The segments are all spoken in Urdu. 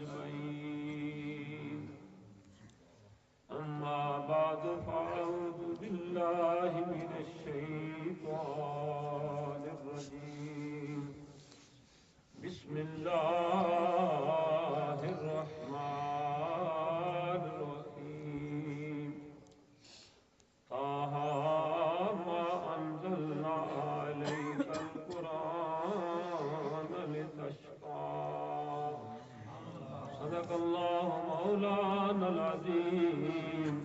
أجمعين أما بعد فأعوذ بالله من الشيطان الرجيم بسم الله الرحمن الرحيم طه ما أنزلنا عليك القرآن لتشقى صدق الله مولانا العظيم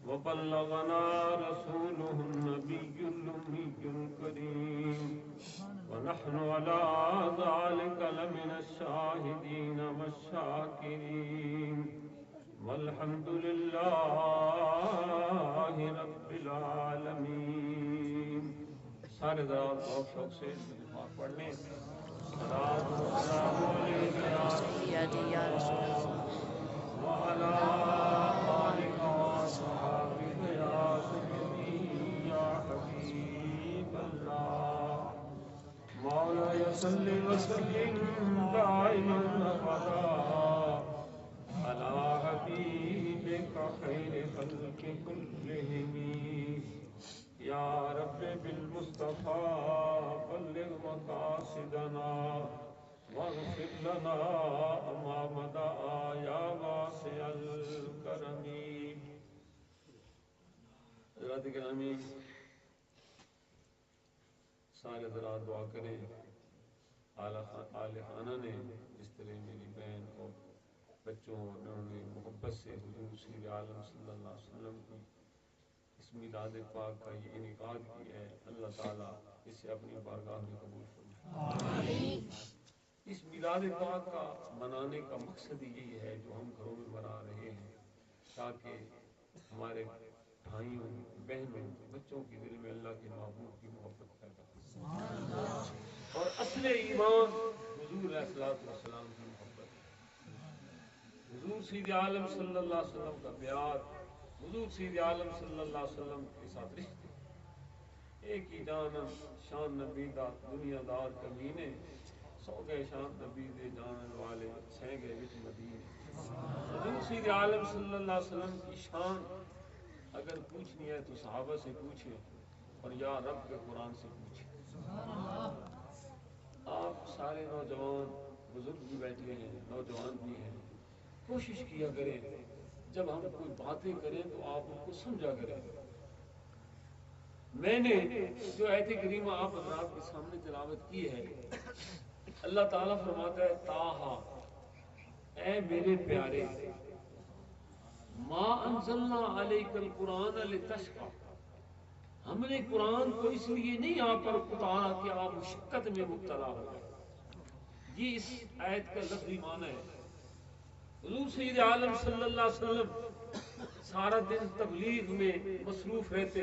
وبلغنا رسوله النبي الأمي الكريم ونحن على ذلك لمن الشاهدين والشاكرين والحمد لله رب العالمين. سارے ذرا بہت شوق سے پڑھ لیں. صلاۃ و سلام علیک یا سیدی یا رسول اللہ وعلی آلک و صحابک یا سیدی یا حبیب اللہ. مولاي صل وسلم دائما ابدا على حبيبك خير خلق كلهم يا رب بالمصطفى بلغ مقاصدنا واغفر لنا ما مضى يا واسع الكرم. حضرات گرامی سارے ذرا دعا کریں. آل خانہ نے جس طرح میری بہن اور بچوں اور انہوں نے محبت سے حضور سید عالم صلی اللہ علیہ وسلم کی اس میلاد پاک کا یہ انعقاد کیا ہے، اللہ تعالیٰ اسے اپنی بارگاہ میں قبول فرمائے. اس میلاد پاک کا منانے کا مقصد یہی ہے جو ہم گھروں میں منا رہے ہیں، تاکہ ہمارے بھائیوں بہنوں بچوں کے دل میں اللہ کے محبوب کی محبت پیدا ہو اور اصل ایمان حضور علیہ السلام کی محبت، حضور سید عالم صلی اللہ علیہ وسلم کا پیار، حضور سید عالم صلی اللہ علیہ وسلم کے ساتھ رشتے. ایک ہی جانم شان نبی دا دنیا دار کمینے سو گئے شان نبی دے جانن والے سہ گئے وچ مدینے. حضور سید عالم صلی اللہ علیہ وسلم کی شان اگر پوچھنی ہے تو صحابہ سے پوچھیں اور یا رب کے قرآن سے پوچھیں. آپ سارے نوجوان بزرگ بھی بیٹھے ہیں، نوجوان بھی ہیں، کوشش کیا کریں جب ہم کوئی باتیں کریں تو آپ ان کو سمجھا کریں. میں نے جو آیت کریمہ آپ حضرات کے سامنے تلاوت کی ہے، اللہ تعالیٰ فرماتا ہے طٰہٰ اے میرے پیارے، ما انزلنا علیک القرآن لتشقی، ہم نے قرآن کو اس لیے نہیں آپ پر اتارا کہ آپ مشقت میں مبتلا ہو گئے. یہ اس آیت کا لفظی معنی ہے. حضور سید عالم صلی اللہ علیہ وسلم سارا دن تبلیغ میں مصروف رہتے،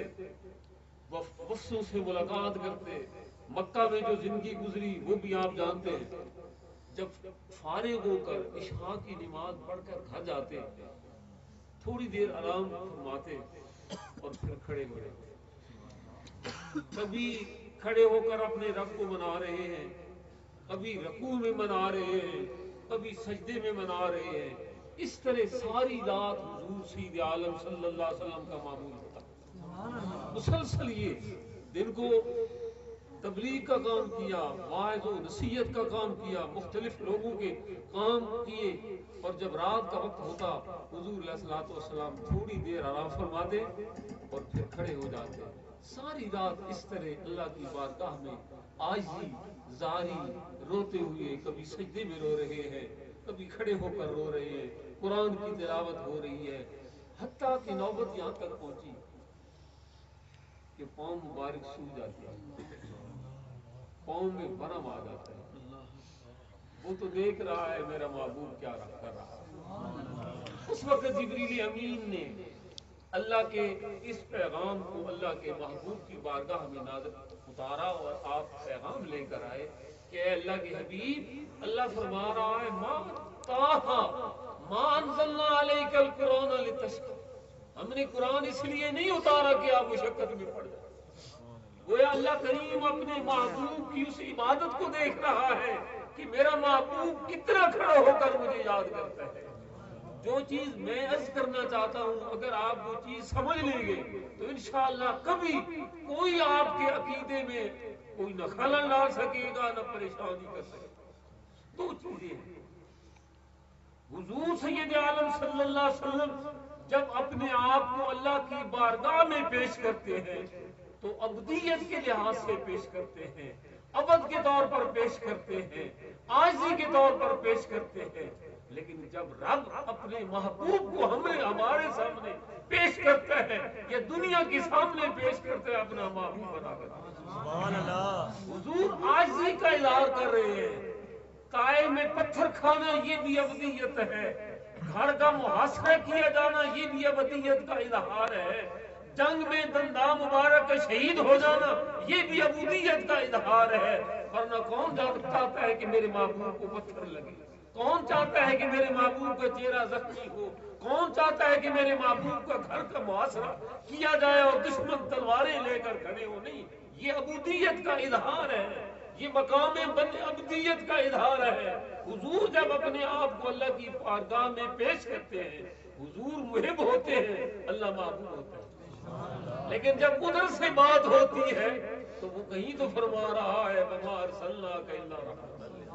وفدوں سے ملاقات کرتے. مکہ میں جو زندگی گزری وہ بھی آپ جانتے ہیں. جب فارغ ہو کر عشاء کی نماز پڑھ کر گھر جاتے، تھوڑی دیر آرام فرماتے اور پھر کھڑے ہو رہے. کبھی کھڑے ہو کر اپنے رب کو منا رہے ہیں، کبھی رکوع میں منا رہے ہیں، کبھی سجدے میں منا رہے ہیں. اس طرح ساری رات حضور سید عالم صلی اللہ علیہ وسلم کا معمول ہوتا. مسلسل یہ دن کو تبلیغ کا کام کیا، واعظ و نصیحت کا کام کیا، مختلف لوگوں کے کام کیے، اور جب رات کا وقت ہوتا حضور علیہ السلام تھوڑی دیر آرام فرماتے اور پھر کھڑے ہو جاتے. ساری رات اس طرح اللہ کی بارگاہ میں عاجزی زاری روتے ہوئے، کبھی سجدے میں رو رہے ہیں، کبھی کھڑے ہو کر رو رہے ہیں. قرآن کی تلاوت ہو رہی ہے، حتیٰ کہ نوبت یہاں تک پہنچی کہ پاؤں مبارک سوکھ جاتی ہے، پاؤں میں ورم آ جاتا ہے. وہ تو دیکھ رہا ہے میرا محبوب کیا کر رہا ہے. اس وقت جبریل امین نے اللہ کے اس پیغام کو اللہ کے محبوب کی بارگاہ میں نازل اتارا اور آپ پیغام لے کر آئے کہ اے اللہ کے حبیب، اللہ فرما رہا ہے ما انزلنا علیک القرآن لتشقی، ہم نے قرآن اس لیے نہیں اتارا کہ آپ مشقت میں پڑ جائیں. گویا اللہ کریم اپنے محبوب کی اس عبادت کو دیکھ رہا ہے کہ میرا محبوب کتنا کھڑا ہو کر مجھے یاد یاد کرتا ہے. جو چیز میں عرض کرنا چاہتا ہوں اگر آپ وہ چیز سمجھ لیں گے تو انشاءاللہ کبھی کوئی آپ کے عقیدے میں کوئی نہ خلل لا سکے گا نہ پریشانی کر سکے گا. دو چیزیں ہیں. حضور سید عالم صلی اللہ علیہ وسلم جب اپنے آپ کو اللہ کی بارگاہ میں پیش کرتے ہیں تو ابدیت کے لحاظ سے پیش کرتے ہیں, ابد کے طور پر پیش کرتے ہیں, عاجزی کے طور پر پیش کرتے ہیں. لیکن جب رب اپنے محبوب کو ہمارے سامنے پیش کرتا ہے یا دنیا کے سامنے پیش کرتا ہے اپنا محبوب بنا کر, سبحان اللہ, حضور عاجزی کا اظہار کر رہے ہیں. کائے میں پتھر کھانا یہ بھی ابدیت ہے, گھر کا محاصرہ کیا جانا یہ بھی ابدیت کا اظہار ہے, جنگ میں دنداں مبارک کا شہید ہو جانا یہ بھی ابدیت کا اظہار ہے. ورنہ کون چاہتا ہے کہ میرے محبوب کو پتھر لگے؟ کون چاہتا ہے کہ میرے محبوب کا چہرہ زخمی ہو؟ کون چاہتا ہے کہ میرے محبوب کا گھر کا محاصرہ کیا جائے اور دشمن تلواریں لے کر کھڑے ہو؟ نہیں, یہ عبودیت کا اظہار ہے, یہ مقام عبودیت کا اظہار ہے. حضور جب اپنے آپ کو اللہ کی بارگاہ میں پیش کرتے ہیں حضور محب ہوتے ہیں, اللہ محبوب ہوتا ہے. لیکن جب ادھر سے بات ہوتی ہے تو وہ کہیں تو فرما رہا ہے وما ارسلناک الا رحمۃ للعالمین,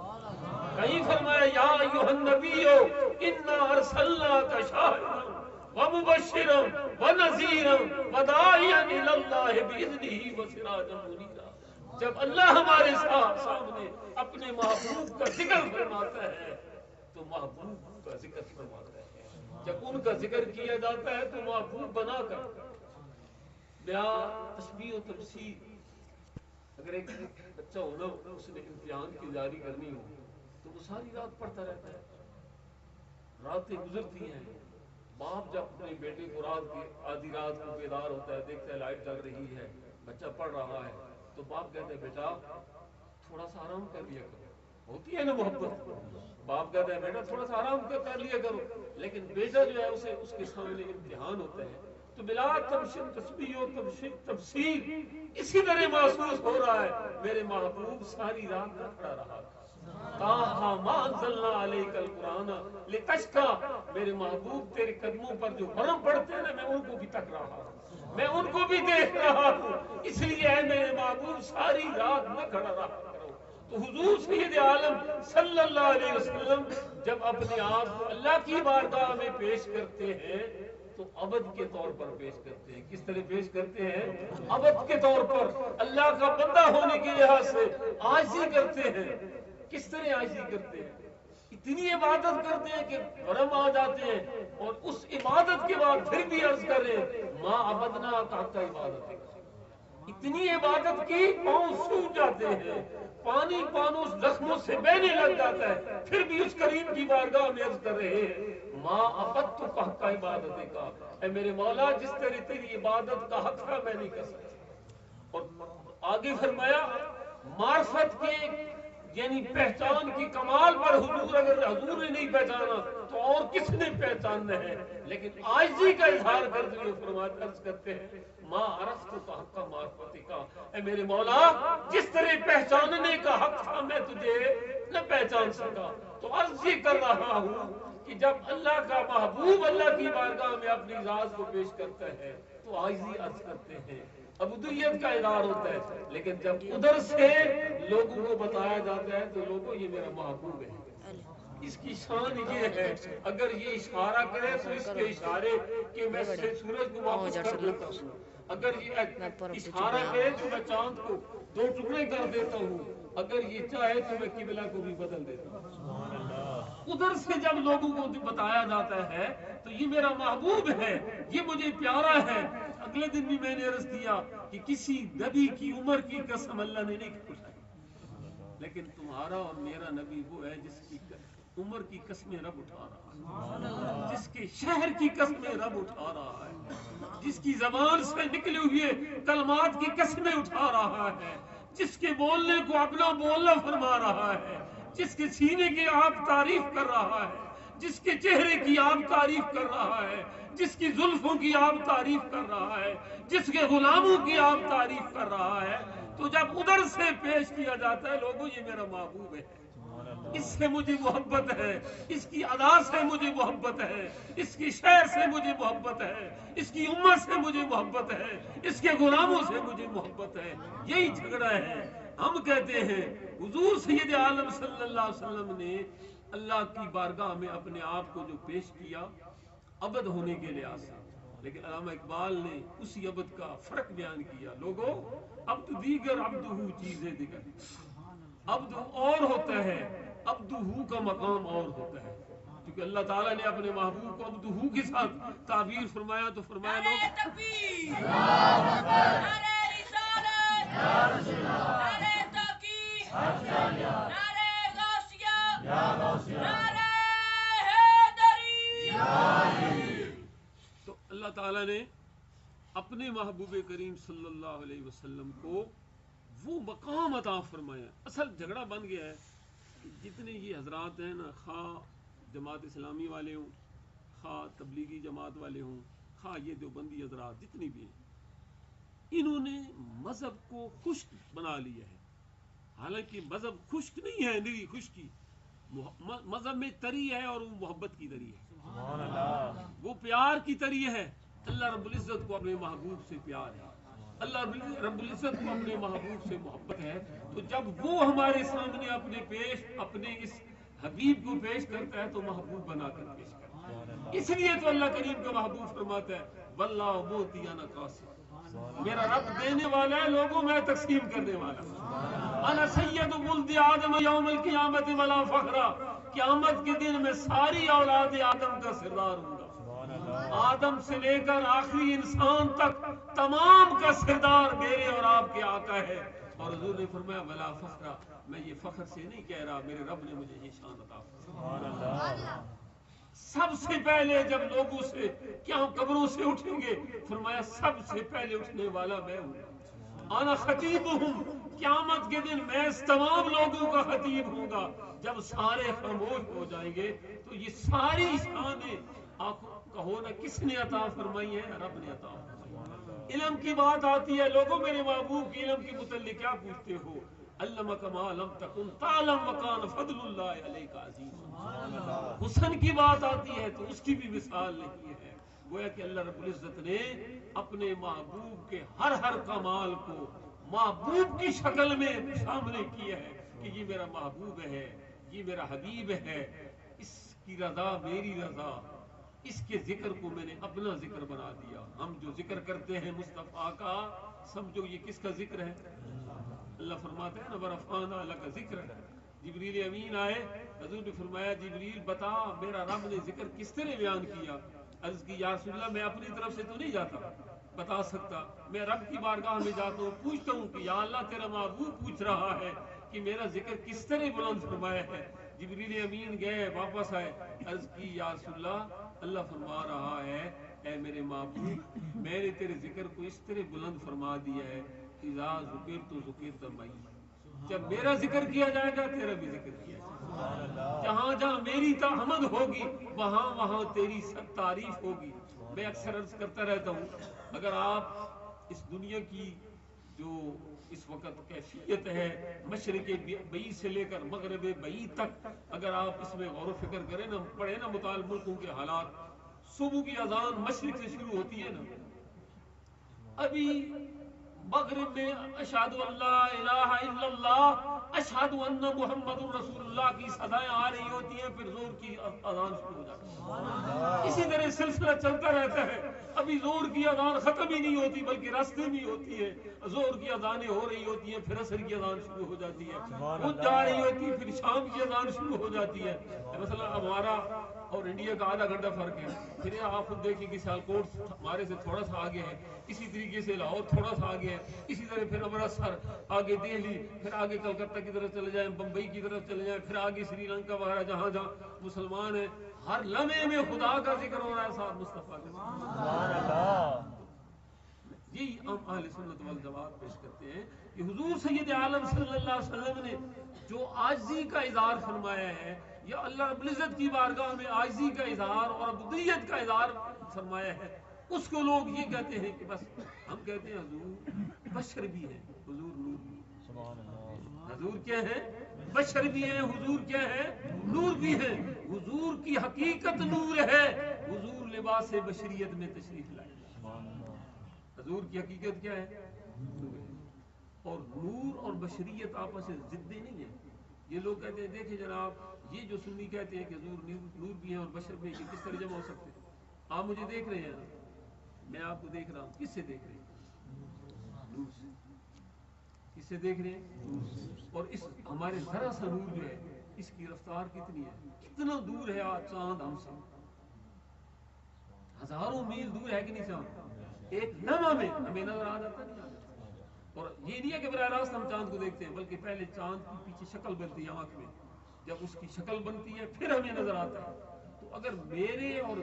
کہیں فرمایا یا ایھا النبی انا ارسلناک شاہدا ومبشرا ونذیرا وداعیا الی اللہ باذنہ وسراجا منیرا. جب اللہ ہمارے سامنے اپنے محبوب کا ذکر فرماتا ہے تو محبوب کا ذکر فرماتا ہے. جب ان کا ذکر کیا جاتا ہے تو محبوب بنا کر بیان تشبیہ و تمثیل. اگر ایک بچہ ہو نا اس نے امتحان کی تیاری کرنی ہو تو وہ ساری رات پڑھتا رہتا ہے, راتیں گزرتی ہیں. باپ جب اپنے بیٹے کو رات کی آدھی رات کو بیدار ہوتا ہے, دیکھتا ہے لائٹ جل رہی ہے, بچہ پڑھ رہا ہے, تو باپ کہتے ہیں بیٹا تھوڑا سا آرام کر لیا کرو. ہوتی ہے نا محبت, باپ کہتا ہے بیٹا تھوڑا سا آرام کر لیا کرو. لیکن بیٹا جو ہے اسے اس کے سامنے امتحان ہوتا ہے تو بلا تشبیہ و تفسیر اسی طرح محسوس ہو رہا ہے میرے محبوب ساری رات نہ کھڑا رہا. تاہا ما انزلنا علیک القرآن لتشقی, میرے محبوب تیرے قدموں پر جو برم پڑتے ہیں نا میں ان کو بھی تک رہا ہوں, میں ان کو بھی دیکھ رہا ہوں, اس لیے ہے میرے محبوب ساری رات نہ کھڑا رہا کرو. تو حضور سید عالم صلی اللہ علیہ وسلم جب اپنے آپ کو اللہ کی بارگاہ میں پیش کرتے ہیں تو ابد کے طور پر پیش کرتے ہیں. کس طرح پیش کرتے ہیں؟ ابد کے طور پر, اللہ کا بندہ ہونے کے لحاظ سے عاجزی کرتے ہیں. کس طرح عاجزی کرتے ہیں؟ اتنی عبادت کرتے ہیں کہ برم آ جاتے ہیں اور اس عبادت کے بعد پھر بھی عرض کریں ما عبدنا کا عبادت ہے. اتنی عبادت کی پاؤں سوکھ جاتے ہیں, پانی پانوں زخموں سے بہنے لگ جاتا ہے, پھر بھی اس کریم کی بارگاہ میں عرض کر رہے ہیں ما عبدت کا حق عبادت کا, اے میرے مولا جس طرح تیری عبادت کا حق تھا میں نہیں کر سکتا. اور آگے فرمایا معرفت کے یعنی پہچان کی کمال پر حضور اگر حضور نے نہیں پہچانا تو اور کس نے پہچاننا ہے. لیکن عاجزی کا اظہار کرتے ہوئے فرماتے عرض کرتے ہیں ما عرفت کا حق معرفت کا, اے میرے مولا جس طرح پہچاننے کا حق تھا میں تجھے نہ پہچان سکا. تو عرض یہ کر رہا ہوں کہ جب اللہ کا محبوب اللہ کی بارگاہ میں اپنی ذات کو پیش کرتا ہے تو عاجزی عرض کرتے ہیں, عبودیت کا اظہار ہوتا ہے. لیکن جب ادھر سے لوگوں کو بتایا جاتا ہے تو لوگوں یہ میرا محبوب ہے, اس کی شان یہ ہے, اگر یہ اشارہ کرے تو اس کے اشارے کہ میں سورج کو واپس کر دیتا ہوں, اگر یہ اشارہ کرے تو میں چاند کو 2 ٹکڑے کر دیتا ہوں, اگر یہ چاہے تو میں قبلہ کو بھی بدل دیتا ہوں. ادھر سے جب لوگوں کو بتایا جاتا ہے تو یہ میرا محبوب ہے, یہ مجھے پیارا ہے. اگلے دن بھی میں نے عرض کیا کہ کسی نبی کی عمر کی قسم اللہ نے نہیں کھائی, لیکن تمہارا اور میرا نبی وہ ہے جس کی عمر کی قسمیں رب اٹھا رہا ہے, جس کے شہر کی قسمیں رب اٹھا رہا ہے, جس کی زبان سے نکلے ہوئے کلمات کی قسمیں اٹھا رہا ہے, جس کے بولنے کو اپنا بولنا فرما رہا ہے, جس کے سینے کی آپ تعریف کر رہا ہے, جس کے چہرے کی آپ تعریف کر رہا ہے, جس کی زلفوں کی آپ تعریف کر رہا ہے, جس کے غلاموں کی آپ تعریف کر رہا ہے. تو جب ادھر سے پیش کیا جاتا ہے لوگوں یہ میرا محبوب ہے, اس سے مجھے محبت ہے، اس کی ادا سے مجھے محبت ہے، اس کی شہر سے مجھے محبت ہے، اس کی امت سے مجھے محبت ہے، اس کے غلاموں سے مجھے محبت ہے. یہی جھگڑا ہے. ہم کہتے ہیں حضور سید عالم صلی اللہ علیہ وسلم نے اللہ کی بارگاہ میں اپنے آپ کو جو پیش کیا عبد ہونے کے لحاظ سے، لیکن علامہ اقبال نے اسی عبد کا فرق بیان کیا. لوگوں، عبد دیگر عبد ہو چیزیں دیگر، عبد اور ہوتا ہے، عبد ہو کا مقام اور ہوتا ہے. کیونکہ اللہ تعالیٰ نے اپنے محبوب کو عبد ہو کے ساتھ تعبیر فرمایا تو فرمایا لوگ تو اللہ تعالیٰ نے اپنے محبوب کریم صلی اللہ علیہ وسلم کو وہ مقام عطا فرمایا. اصل جھگڑا بن گیا ہے کہ جتنے یہ حضرات ہیں نا، خواہ جماعت اسلامی والے ہوں، خواہ تبلیغی جماعت والے ہوں، خواہ یہ دیوبندی حضرات جتنی بھی ہیں، انہوں نے مذہب کو خشک بنا لیا ہے. حالانکہ مذہب خشک نہیں ہے، نری خشکی. مذہب میں تری ہے اور وہ محبت کی تری ہے، سبحان اللہ، وہ پیار کی تری ہے. اللہ رب العزت کو اپنے محبوب سے پیار ہے، اللہ رب العزت کو اپنے محبوب سے محبت ہے. تو جب وہ ہمارے سامنے اپنے اس حبیب کو پیش کرتا ہے تو محبوب بنا کر پیش کرتا ہے. اس لیے تو اللہ کریم کا محبوب فرماتا ہے واللہ موتی انا قاسم، میرا رب دینے والا ہے، لوگوں میں تقسیم کرنے والا. انا سید ولد آدم یوم القیامت ولا فخرا، قیامت کے دن میں ساری اولاد آدم کا سردار ہوں گا. آدم سے لے کر آخری انسان تک تمام کا سردار میرے اور آپ کے آقا ہے. اور حضور نے فرمایا ولا فخرا، میں یہ فخر سے نہیں کہہ رہا، میرے رب نے مجھے یہ شان عطا فرمائی. سب سے پہلے جب لوگوں سے کیا ہم قبروں سے اٹھیں گے، فرمایا سب سے پہلے اٹھنے والا میں ہوں. انا خطیبہم، قیامت کے دن میں اس تمام لوگوں کا خطیب ہوں گا. جب سارے خاموش ہو جائیں گے تو یہ ساری شانیں آپ کہو نا کس نے عطا فرمائی ہے؟ رب نے عطا فرمائی. علم کی بات آتی ہے، لوگوں میرے محبوب کی علم کے متعلق کیا پوچھتے ہو؟ علمک ما لم تکن تعلم وکان فضل اللہ علیک عظیم. حسن کی بات آتی ہے تو اس کی بھی مثال نہیں ہے. گویا کہ اللہ رب العزت نے اپنے محبوب کے ہر کمال کو محبوب کی شکل میں سامنے کیا ہے کہ یہ میرا محبوب ہے، یہ میرا حبیب ہے، اس کی رضا میری رضا، اس کے ذکر کو میں نے اپنا ذکر بنا دیا. ہم جو ذکر کرتے ہیں مصطفیٰ کا، سمجھو یہ کس کا ذکر ہے؟ اللہ فرماتے ہیں نا ورفعنا لک ذکر. جبریل امین آئے، حضور نے فرمایا جبریل بتا میرا رب نے ذکر کس طرح بیان کیا. عرض کی یا رسول اللہ میں اپنی طرف سے تو نہیں جاتا بتا سکتا، میں رب کی بارگاہ میں جاتا ہوں، پوچھتا ہوں کہ یا اللہ تیرا محبوب پوچھ رہا ہے کہ میرا ذکر کس طرح بلند فرمایا ہے. جبریل امین گئے واپس آئے، عرض کی یا رسول اللہ اللہ فرما رہا ہے اے میرے محبوب میں نے تیرے ذکر کو اس طرح بلند فرما دیا ہے اذا ذکرت ذکرت معی، جب میرا ذکر کیا جائے گا تیرا بھی ذکر کیا جائے گا. جہاں جہاں میری حمد ہوگی وہاں وہاں تیری سب تعریف ہوگی. میں اکثر عرض کرتا رہتا ہوں، اگر آپ اس دنیا کی جو اس وقت کیفیت ہے مشرق بعید سے لے کر مغرب بعید تک، اگر آپ اس میں غور و فکر کریں نا، پڑھیں نا متعلق ملکوں کے حالات. صبح کی اذان مشرق سے شروع ہوتی ہے نا، ابھی مغرب میں اشہد ان لا الہ الا اللہ اشہد ان محمد رسول اللہ کی صدائیں آ رہی ہوتی ہیں، پھر زور کی اذان شروع ہو جاتی ہے. اسی طرح سلسلہ چلتا رہتا ہے. ابھی زور کی اذان ختم ہی نہیں ہوتی بلکہ راستے میں ہوتی ہے. زور کی اذانیں ہو رہی ہوتی ہیں، پھر عصر کی اذان شروع ہو جاتی ہے، وہ جا رہی ہوتی ہے، پھر شام کی اذان شروع ہو جاتی ہے. مثلا ہمارا اور انڈیا کا آدھا گھنٹہ فرق ہے. پھر آپ خود دیکھیں کہ سیالکوٹ ہمارے سے تھوڑا سا آگے ہے، اسی طریقے سے لاہور تھوڑا سا آگے ہے، اسی طرح پھر امرتسر آگے دہلی، پھر آگے کلکتہ کی طرف چلے جائیں، بمبئی کی طرف چلے جائیں، پھر آگے سری لنکا وغیرہ جہاں جہاں مسلمان ہیں. ہر لمحے میں خدا کا ذکر ہو رہا ہے ساتھ مصطفیٰ کے. سبحان اللہ. یہی ہم اہل سنت والجماعت پیش کرتے ہیں کہ حضور سید عالم صلی اللہ علیہ وسلم نے جو عاجزی کا اظہار فرمایا ہے یا اللہ رب العزت کی بارگاہ میں عاجزی کا اظہار اور عبودیت کا اظہار فرمایا ہے، اس کو لوگ یہ کہتے ہیں کہ بس ہم کہتے ہیں حضور بشر بھی ہیں، حضور نور بھی. حضور کیا ہے؟ بشر بھی ہیں، حضور کیا ہے؟ نور بھی ہیں۔ حضور کی حقیقت نور ہے، حضور لباس بشریت میں تشریف لائے۔ حضور کی حقیقت کیا ہے؟ نور ہے۔ اور نور اور بشریت آپس میں ضدیں نہیں ہیں۔ یہ لوگ کہتے ہیں دیکھیں جناب، یہ جو سنی کہتے ہیں کہ حضور نور بھی ہیں اور بشر بھی ہیں، یہ کس طرح جمع ہو سکتے ہیں؟ آپ مجھے دیکھ رہے ہیں، میں آپ کو دیکھ رہا ہوں، کس سے دیکھ رہے ہیں؟ نور سے۔ کس سے دیکھ رہے ہیں؟ نور سے۔ اور اس ہمارے ذرا سا نور جو ہے، اس کی رفتار کتنی ہے؟ کتنا دور ہے آج چاند ہم سے؟ ہزاروں میل دور ہے کہ نہیں چاند؟ ایک لمحہ میں ہمیں نظر آ جاتا ہے۔ اور یہ نہیں ہے کہ براہ راست ہم چاند کو دیکھتے ہیں، بلکہ پہلے چاند کی پیچھے شکل بنتی ہے آنکھ میں، جب اس کی شکل بنتی ہے پھر ہمیں نظر آتا ہے۔ تو اگر میرے اور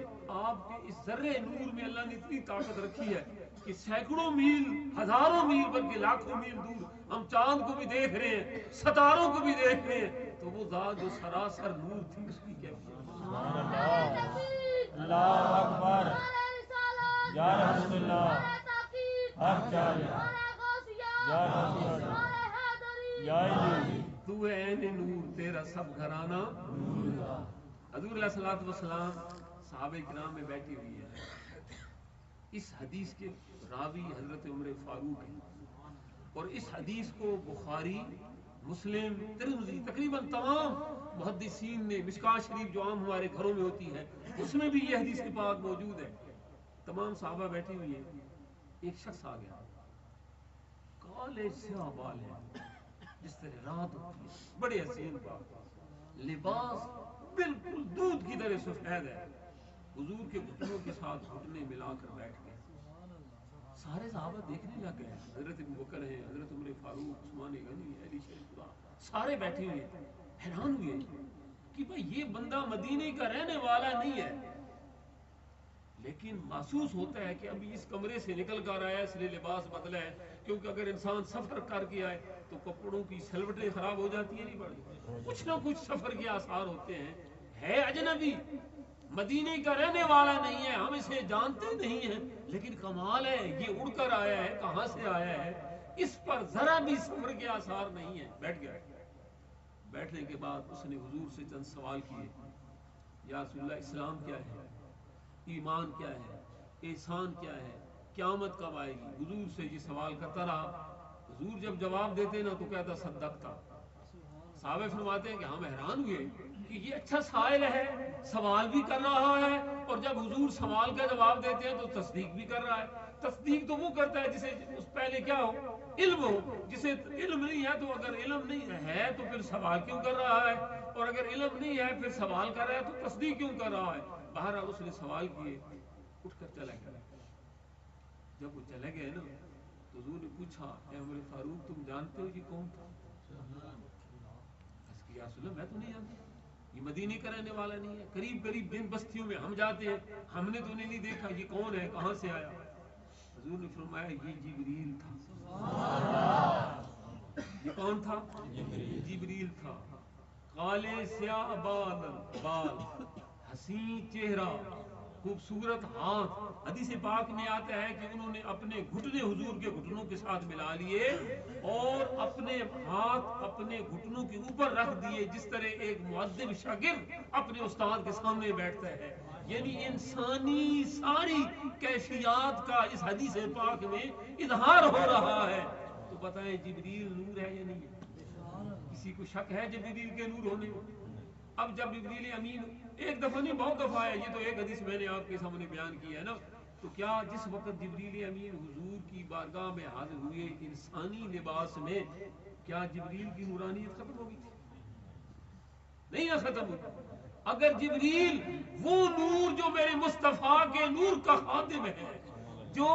آپ کے اس ذرے نور میں اللہ نے اتنی طاقت رکھی ہے کہ سینکڑوں میل، ہزاروں میل، بلکہ لاکھوں میل دور ہم چاند کو بھی دیکھ رہے ہیں، ستاروں کو بھی دیکھ رہے ہیں، تو وہ ذات جو سراسر نور تھی اس کی کیفیت۔ اللہ اکبر، یا رسول اللہ، حق چاہیے، یا رسول اللہ، یا علی، تو ہے عین نور، تیرا سب گھرانہ نور۔ حضور علیہ الصلوۃ والسلام صحابہ کرام میں بیٹھی ہوئی ہے۔ اس حدیث کے راوی حضرت عمر فاروق ہیں، اور اس حدیث کو بخاری، مسلم، ترمذی، تقریباً تمام محدثین نے، مشکوٰۃ شریف جو عام ہمارے گھروں میں ہوتی ہے اس میں بھی یہ حدیث کے پاک موجود ہے۔ تمام صحابہ بیٹھی ہوئی ہیں، ایک شخص آ گیا، کالے سیاہ بال ہیں جس طرح رات ہوتی ہے، بڑے حسین بال، لباس بالکل دودھ کی طرح سفید ہے۔ حضور کے گھٹنوں کے ساتھ گھٹنے ملا کر بیٹھ گئے۔ سارے صحابہ دیکھنے لگ گئے، حضرت ابو بکر ہیں، حضرت عمر فاروق، عثمان غنی، علی شریف، سارے بیٹھے ہوئے، حیران ہوئے کہ بھئی یہ بندہ مدینے کا رہنے والا نہیں ہے، لیکن محسوس ہوتا ہے کہ ابھی اس کمرے سے نکل کر آیا، اس لیے لباس بدلا ہے، کیونکہ اگر انسان سفر کر کے آئے تو کپڑوں کی سلوٹیں خراب ہو جاتی ہیں، نہیں پڑتی، کچھ نہ کچھ سفر کے آثار ہوتے ہیں۔ ہے اجنبی، مدینے کا رہنے والا نہیں ہے، ہم اسے جانتے نہیں ہیں، لیکن کمال ہے یہ اڑ کر آیا ہے، کہاں سے آیا ہے، اس پر ذرا بھی سفر کے آثار نہیں ہے۔ بیٹھ گیا۔ بیٹھنے کے بعد اس نے حضور سے چند سوال کیے، یا رسول اللہ اسلام کیا ہے، ایمان کیا ہے، احسان کیا ہے، قیامت کب آئے گی؟ حضور سے یہ سوال کرتا رہا۔ حضور جب جواب دیتے نا تو کہتا صدقتا۔ صحابہ فرماتے ہیں کہ ہم حیران ہوئے کہ یہ اچھا سائل ہے، سوال بھی کر رہا ہے، اور جب حضور سوال کا جواب دیتے ہیں تو تصدیق بھی کر رہا ہے۔ تصدیق تو وہ کرتا ہے جسے اس پہلے کیا ہو، علم ہو۔ جسے علم نہیں ہے تو اگر علم نہیں ہے تو پھر سوال کیوں کر رہا ہے، اور اگر علم نہیں ہے پھر سوال کر رہا ہے تو تصدیق کیوں کر رہا ہے؟ بہرحال اس نے سوال کیے، اٹھ کر چلا گیا۔ جب وہ چلے گئے نا تو حضور نے پوچھا، اے عمر فاروق تم جانتے ہو یہ کون تھا؟ یا رسول اللہ میں تو نہیں جانتا، یہ مدینے کا رہنے والا نہیں ہے، قریب قریب جن بستیوں میں ہم جاتے ہیں ہم نے تو انہیں نہیں دیکھا، یہ کون ہے، کہاں سے آیا؟ حضور نے فرمایا یہ جبریل تھا۔ یہ کون تھا؟ جبریل تھا۔ کالے سیاہ بال، حسین چہرہ، خوبصورت ہاتھ۔ حدیث پاک میں آتا ہے کہ انہوں نے اپنے گھٹنے حضور کے گھٹنوں کے ساتھ ملا لیے اور اپنے ہاتھ اپنے گھٹنوں کے اوپر رکھ دیے، جس طرح ایک مؤدب شاگرد اپنے استاد کے سامنے بیٹھتا ہے۔ یعنی انسانی ساری کیفیات کا اس حدیث پاک میں اظہار ہو رہا ہے۔ تو بتائیں جبریل نور ہے یا نہیں ہے؟ کسی کو شک ہے جبریل کے نور ہونے میں؟ اب جب جبریل امین ایک دفعہ نہیں بہت دفعہ ہے، یہ تو ایک حدیث میں نے آپ کے سامنے بیان کی ہے نا، تو کیا جس وقت جبریل امین حضور کی بارگاہ میں حاضر ہوئے انسانی لباس میں، کیا جبریل کی نورانیت ختم ہو گئی تھی؟ نہیں نہ ختم ہوئی۔ اگر جبریل وہ نور جو میرے مصطفیٰ کے نور کا خادم ہے، جو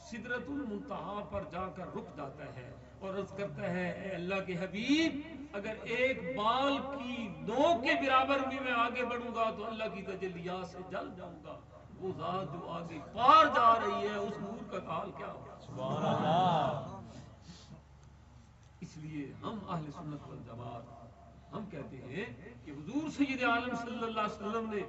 سدرۃ المنتہا پر جا کر رک جاتا ہے اور عرض کرتا ہے اے اللہ کے حبیب اگر ایک بال کی نوک کے برابر بھی میں آگے بڑھوں گا تو اللہ کی تجلیات سے جل جاؤں گا، وہ ذات جو آگے پار جا رہی ہے اس نور کا حال کیا ہوگا؟ سبحان اللہ۔ اس لیے ہم اہل سنت والجماعت ہم کہتے ہیں کہ حضور سید عالم صلی اللہ علیہ وسلم نے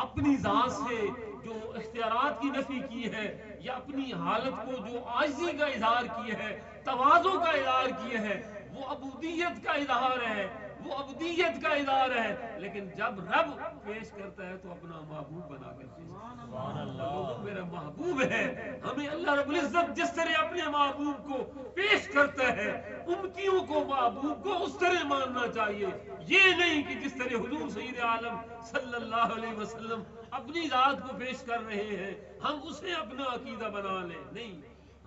اپنی ذات سے جو اختیارات کی نفی کی ہے یا اپنی حالت کو جو عاجزی کا اظہار کیا ہے، تواضع کا اظہار کیا ہے، وہ عبودیت کا اظہار ہے، وہ عبودیت کا اظہار ہے، لیکن جب رب پیش کرتا ہے تو اپنا محبوب بنا کر پیش کرتا ہے۔ سبحان اللہ، لوگوں میرا محبوب ہے، ہمیں اللہ رب العزت جس طرح اپنے محبوب کو پیش کرتا ہے امتیوں کو محبوب کو اس طرح ماننا چاہیے، یہ نہیں کہ جس طرح حضور سید عالم صلی اللہ علیہ وسلم اپنی ذات کو پیش کر رہے ہیں ہم اسے اپنا عقیدہ بنا لیں، نہیں،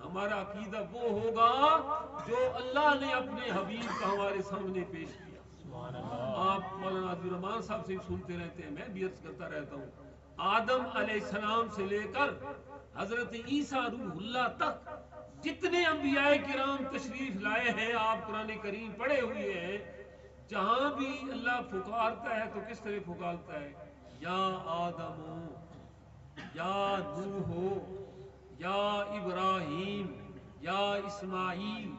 ہمارا عقیدہ وہ ہوگا جو اللہ نے اپنے حبیب کا ہمارے سامنے پیش کیا۔ سبحان اللہ، آپ مولانا عبد الرحمان صاحب سے سنتے رہتے ہیں، میں بھی عرض کرتا رہتا ہوں، آدم علیہ السلام سے لے کر حضرت عیسیٰ روح اللہ تک جتنے انبیاء کرام تشریف لائے ہیں، آپ قرآن کریم پڑھے ہوئے ہیں، جہاں بھی اللہ پکارتا ہے تو کس طرح پکارتا ہے؟ یا آدم ہو، یا نوح ہو، یا ابراہیم، یا اسماعیل،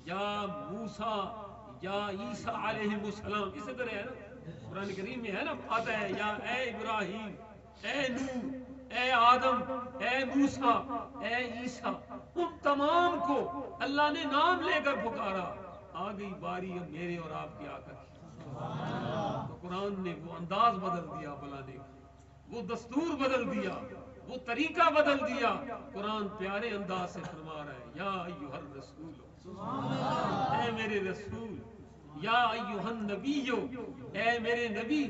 یا موسیٰ، یا عیسیٰ علیہ السلام، اسی طرح ہے نا قرآن کریم میں ہے نا، آتا ہے یا اے ابراہیم، اے نوح، اے آدم، اے موسیٰ، اے عیسیٰ، ان تمام کو اللہ نے نام لے کر پکارا۔ آ گئی باری اب میرے اور آپ کی آ کر، تو قرآن نے وہ انداز بدل دیا بلانے کا، وہ دستور بدل دیا، وہ طریقہ بدل دیا۔ قرآن پیارے انداز سے فرما رہا ہے یا ایھا الرسول، اے میرے رسول، یا ایھا النبی، اے میرے نبی۔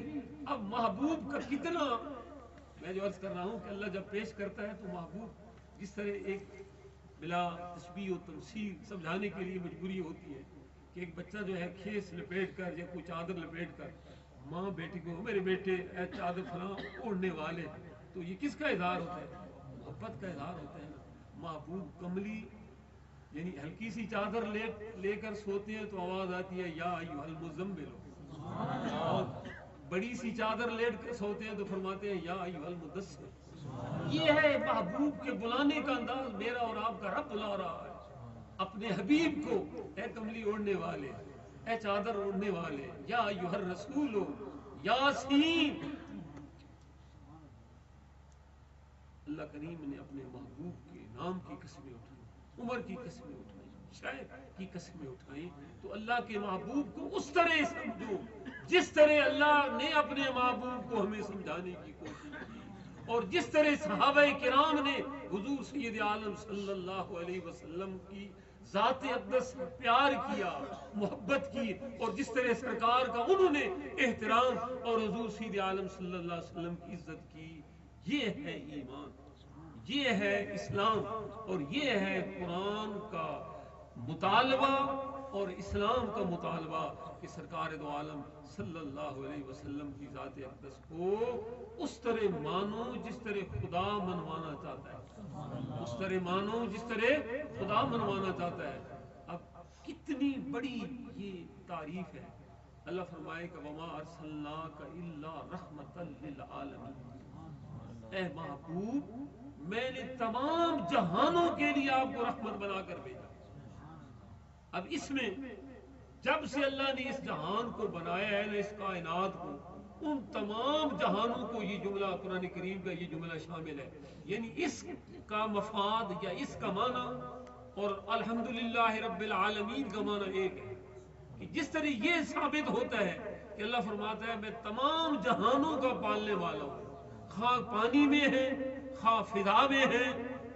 اب محبوب کا کتنا، میں جو عرض کر رہا ہوں کہ اللہ جب پیش کرتا ہے تو محبوب جس طرح ایک بلا تشبیہ و تمثیل سمجھانے کے لیے مجبوری ہوتی ہے کہ ایک بچہ جو ہے کھیس لپیٹ کر یا کوئی چادر لپیٹ کر ماں بیٹی کو، میرے بیٹے اے چادر فلاں اوڑھنے والے، تو یہ کس کا اظہار ہوتا ہے؟ محبت کا اظہار ہوتا ہے نا۔ محبوب کملی یعنی ہلکی سی چادر لے کر سوتے ہیں تو آواز آتی ہے یا ایھا المزمل، اور بڑی سی چادر لیٹ کر سوتے ہیں تو فرماتے ہیں یا ایھا المدثر۔ یہ ہے محبوب کے بلانے کا انداز، میرا اور آپ کا رب بلا رہا ہے اپنے حبیب کو، اے کملی اوڑھنے والے، اے چادر اوڑھنے والے، یا ایھا الرسول، یاسین۔ اللہ کریم نے اپنے محبوب کے نام کی قسمیں اٹھائیں، عمر کی قسمیں اٹھائیں، شہر کی قسمیں اٹھائیں، تو اللہ کے محبوب کو اس طرح سمجھو جس طرح اللہ نے اپنے محبوب کو ہمیں سمجھانے کی کوشش کی، اور جس طرح صحابہ کرام نے حضور سید عالم صلی اللہ علیہ وسلم کی ذات اقدس سے پیار کیا، محبت کی، اور جس طرح سرکار کا انہوں نے احترام اور حضور سید عالم صلی اللہ علیہ وسلم کی عزت کی۔ یہ ہے ایمان، یہ ہے اسلام، اور یہ ہے قرآن کا مطالبہ اور اسلام کا مطالبہ کہ سرکار دو عالم صلی اللہ علیہ وسلم کی ذات اقدس کو اس طرح مانو جس طرح خدا منوانا چاہتا ہے، اس طرح مانو جس طرح خدا منوانا چاہتا ہے۔ اب کتنی بڑی یہ تعریف ہے، اللہ فرمائے کہ وما ارسلناک الا رحمتا للعالمین، اے محبوب میں نے تمام جہانوں کے لیے آپ کو رحمت بنا کر بھیجا۔ اب اس میں جب سے اللہ نے اس جہان کو بنایا ہے نا، اس کائنات کو، ان تمام جہانوں کو یہ جملہ قرآن کریم کا یہ جملہ شامل ہے، یعنی اس کا مفاد یا اس کا معنی اور الحمدللہ رب العالمین کا معنی ایک ہے، کہ جس طرح یہ ثابت ہوتا ہے کہ اللہ فرماتا ہے میں تمام جہانوں کا پالنے والا ہوں، خواہ پانی میں ہے، خواہ فضا میں ہے،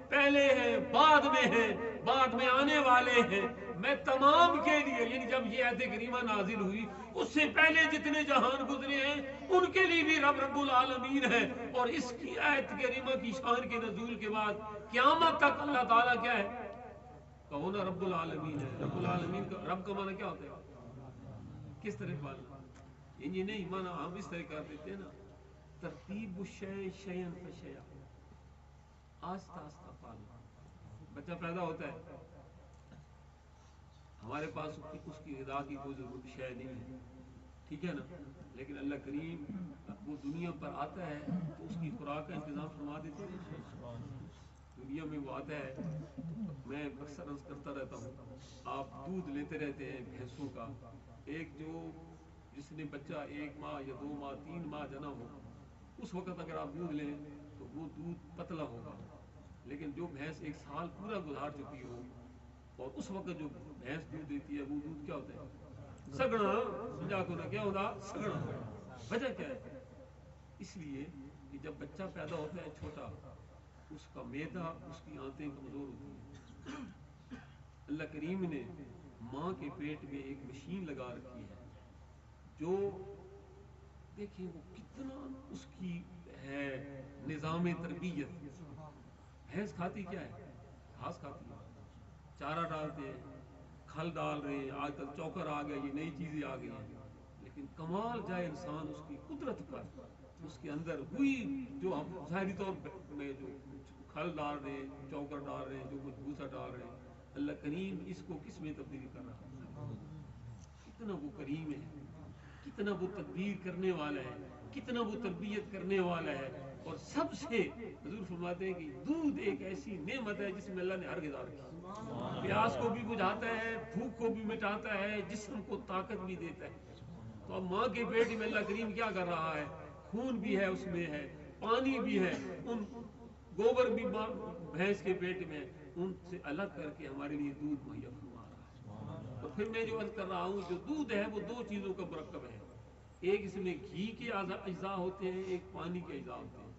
پہلے ہیں، بعد میں ہیں، بعد میں آنے والے ہیں، میں تمام کے لیے، یعنی جب یہ آیت کریمہ نازل ہوئی اس سے پہلے جتنے جہان گزرے ہیں ان کے لیے بھی رب العالمین ہے، اور اس کی آیت کریمہ کی شان کے نزول کے بعد قیامت تک اللہ تعالیٰ کیا ہے؟ کہو نا رب العالمین ہے۔ رب العالمین کا رب کا معنی کیا ہوتا ہے؟ کس طرح پالنا؟ یعنی نہیں معنی ہم اس طرح کر دیتے ہیں نا، ترتیب الشیء شیئا فشیئا، آہستہ آہستہ پالنا۔ بچہ پیدا ہوتا ہے، ہمارے پاس اس کی غذا کی کوئی ضرورت شے نہیں ہے، ٹھیک ہے نا، لیکن اللہ کریم وہ دنیا پر آتا ہے تو اس کی خوراک کا انتظام فرما دیتے ہیں۔ دنیا میں وہ آتا ہے، میں اکثر عرض کرتا رہتا ہوں، آپ دودھ لیتے رہتے ہیں بھینسوں کا، ایک جو جس نے بچہ 1 ماہ یا 2 ماہ 3 ماہ جنا ہو، اس وقت اگر آپ دودھ لیں تو وہ دودھ پتلا ہوگا، لیکن جو بھینس 1 سال پورا گزار چکی ہو اور اس وقت جو بھینس دودھ دیتی ہے وہ دودھ کیا ہوتا ہے؟ سگڑا. سمجھا کو نا کیا ہوتا؟ سگڑا. وجہ کیا ہے؟ اس لیے کہ جب بچہ پیدا ہوتا ہے چھوٹا، اس کا معدہ، اس کی آنتیں کمزور ہوتی ہیں. اللہ کریم نے ماں کے پیٹ میں ایک مشین لگا رکھی ہے جو دیکھیں وہ کتنا اس کی ہے نظام تربیت. بھینس کھاتی کیا ہے؟ گھاس کھاتی ہے، چارہ ڈالتے ہیں، کھل ڈال رہے ہیں. آج کل چوکر آ گیا، یہ نئی چیزیں آ گئی ہیں. لیکن کمال جائے انسان اس کی قدرت پر، اس کے اندر ہوئی جو ہم ظاہری طور میں جو کھل ڈال رہے ہیں، چوکر ڈال رہے ہیں، جو کچھ بھوسا ڈال رہے ہیں، اللہ کریم اس کو کس میں تبدیل کر رہا ہے؟ کتنا وہ کریم ہے، کتنا وہ تدبیر کرنے والا ہے، کتنا وہ تربیت کرنے والا ہے. اور سب سے حضور فرماتے ہیں کہ دودھ ایک ایسی نعمت ہے جس میں اللہ نے ہر غذا رکھی. پیاس کو بھی بجھاتا ہے، بھوک کو بھی مٹاتا ہے، جسم کو طاقت بھی دیتا ہے. تو اب ماں کے پیٹ میں اللہ کریم کیا کر رہا ہے؟ خون بھی ہے، اس میں ہے پانی بھی ہے، ان گوبر بھی بھینس کے پیٹ میں، ان سے الگ کر کے ہمارے لیے دودھ مہیا فرما رہا ہے. اور پھر میں جو عرض کر رہا ہوں جو دودھ ہے وہ دو چیزوں کا مرکب ہے. ایک اس میں گھی کے اجزاء ہوتے ہیں، ایک پانی کے اجزاء ہوتے ہیں.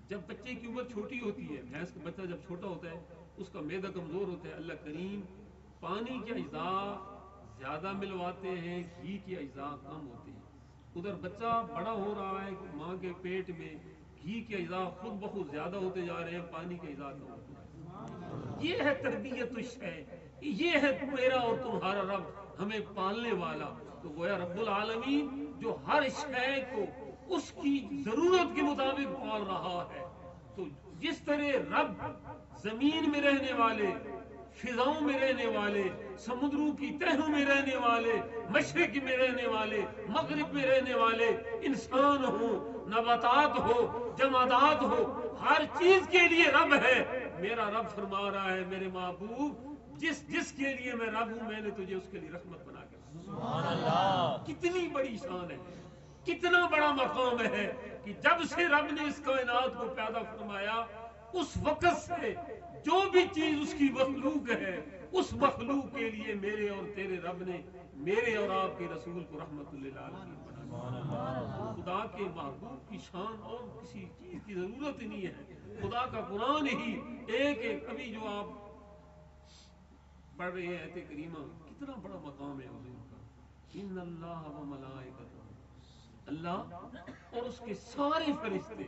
جب بچے کی عمر چھوٹی ہوتی ہے، بھینس کا بچہ جب چھوٹا ہوتا ہے، اس کا معدہ کمزور ہوتا ہے، اللہ کریم پانی کے اجزاء زیادہ ملواتے ہیں، گھی کے اجزاء کم ہوتے ہیں. ادھر بچہ بڑا ہو رہا ہے، ماں کے پیٹ میں گھی کے اجزاء خود بخود زیادہ ہوتے جا رہے ہیں، پانی کے اجزاء کم ہوتے ہیں. یہ ہے تربیت الشیء، یہ ہے میرا اور تمہارا رب ہمیں پالنے والا. تو گویا رب العالمین جو ہر شے کو اس کی ضرورت کے مطابق پال رہا ہے. تو جس طرح رب زمین میں رہنے والے، فضاؤں میں رہنے والے، سمندروں کی تہوں میں رہنے والے، مشرق میں رہنے والے، مغرب میں رہنے والے، انسان ہو، نباتات ہو، جمادات ہو، ہر چیز کے لیے رب ہے. میرا رب فرما رہا ہے میرے محبوب جس کے لیے میں رب ہوں، میں نے تجھے اس کے لیے رحمت بنا کے رکھا. سبحان اللہ. کتنی بڑی شان ہے، کتنا بڑا مقام ہے کہ جب سے رب نے اس کائنات کو پیدا فرمایا اس وقت سے جو بھی چیز اس کی مخلوق ہے، اس مخلوق کے لیے میرے اور تیرے رب نے میرے اور آپ کے رسول کو رحمت للعالمین بنا. خدا کے محبوب کی شان اور کسی چیز کی ضرورت ہی نہیں ہے. خدا کا قرآن ہی ایک ایک ابھی جو آپ پڑھ رہے ہیں آیت کریمہ، کتنا بڑا مقام ہے حضور کا. ان اللہ و ملائکتہ، اللہ اور اس کے سارے فرشتے.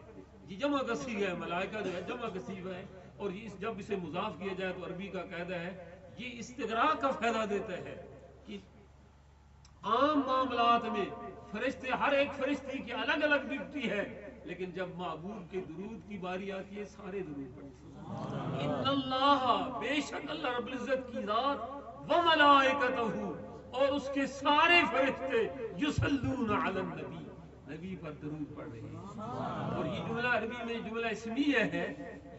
یہ جمع کثیر ہے، ملائکہ جو ہے جمع کثیر ہے. اور یہ جب اسے مضاف کیا جائے تو عربی کا قاعدہ ہے یہ استغراق کا فائدہ دیتا ہے کہ عام معاملات میں فرشتے ہر ایک فرشتے کی الگ الگ ڈیوٹی ہے، لیکن جب محبوب کے درود کی باری آتی ہے سارے درود پڑھتے ہیں. ان اللہ، بے شک اللہ رب العزت کی ذات، و ملائکتہ، اور اس کے سارے فرشتے، یصلون علی النبی، نبی پر درود پڑھ رہے ہیں. اور یہ جملہ عربی میں جملہ اسمیہ ہے،